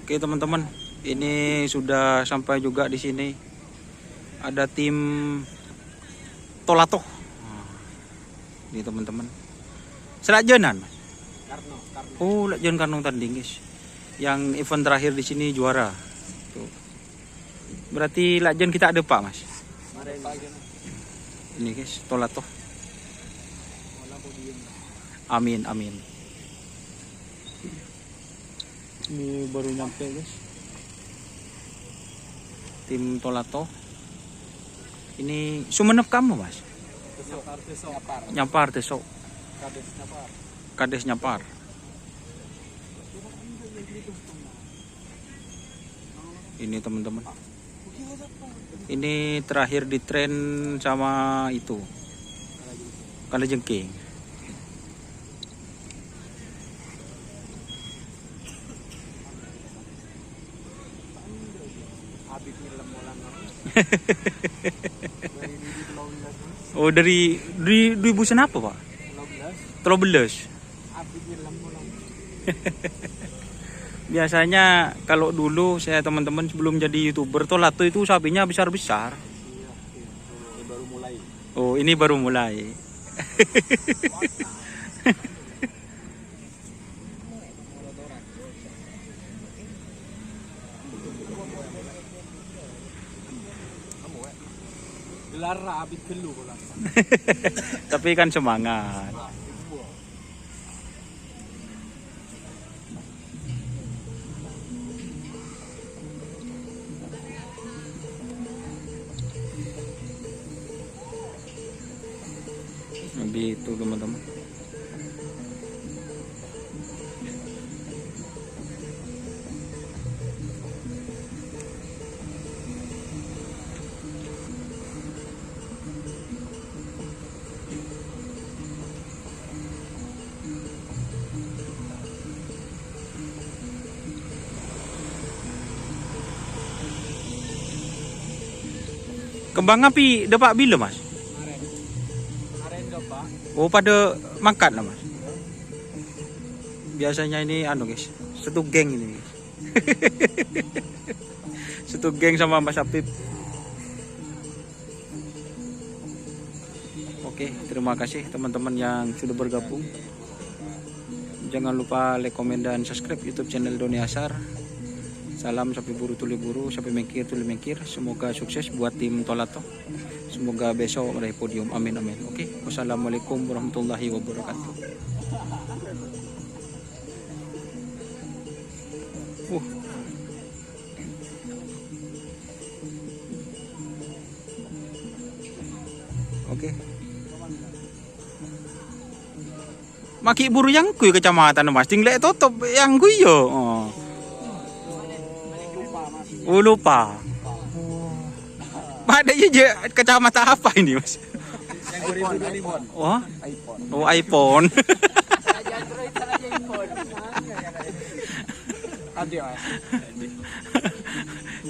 Oke teman-teman, ini sudah sampai juga di sini. Ada tim Tolato. Ini teman-teman. Selakjenan. Oh, Lakjen Karno tanding guys. Yang event terakhir di sini juara. Tuh. Berarti Lakjen kita ada Pak Mas. Ini guys, Tolato. Amin, amin. Ini baru nyampe guys. Tim Tolato. Ini Sumenep kamu Mas? Nyapar Tesok. Kades Nyapar. Ini teman-teman. Ini terakhir di tren sama itu. Kalajengking. Oh dari 2000 apa Pak? 13. Biasanya kalau dulu saya teman-teman sebelum jadi YouTuber Tolato itu sapinya besar-besar. Ini baru mulai. Oh ini baru mulai. Lara abit gelu pula. Tapi kan semangat. Begitu teman-teman. Kembang api dapat bila Mas? Kemarin Pak. Oh pada makan lah Mas. Biasanya ini anu guys, satu geng ini guys. Satu geng sama Mas Apip. Oke, terima kasih teman-teman yang sudah bergabung. Jangan lupa like, komen, dan subscribe YouTube channel Doni Asar. Salam sapi buru tuli buru, sapi mengkir tuli mengkir. Semoga sukses buat tim Tolato. Semoga besok meraih podium. Amin amin. Oke, wassalamualaikum warahmatullahi wabarakatuh. Oke. Maki buru yang kui kecamatan Mas, tinggal tutup yang kui yo. Oh lupa. Ada aja kecamatan apa ini Mas? Yang 2025. Oh, iPhone. oh iPhone. Ada Mas.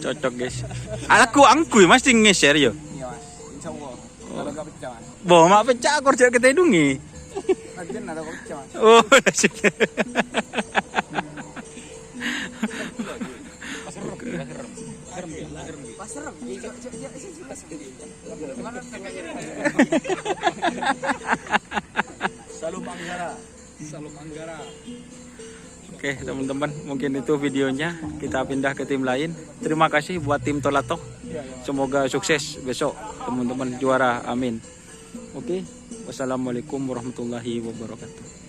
Cocok guys. Aku angkui Mas tinggal share yo. Iya Mas. Insyaallah. Kalau enggak pecah Mas. Boh, mak pecah aku kerja kita hidungi. Lagian ada kok pecah Mas. Oh, Salam Anggara. Salam Anggara. Oke teman-teman, mungkin itu videonya. Kita pindah ke tim lain. Terima kasih buat tim Tolato. Semoga sukses besok teman-teman juara. Amin. Oke, wassalamualaikum warahmatullahi wabarakatuh.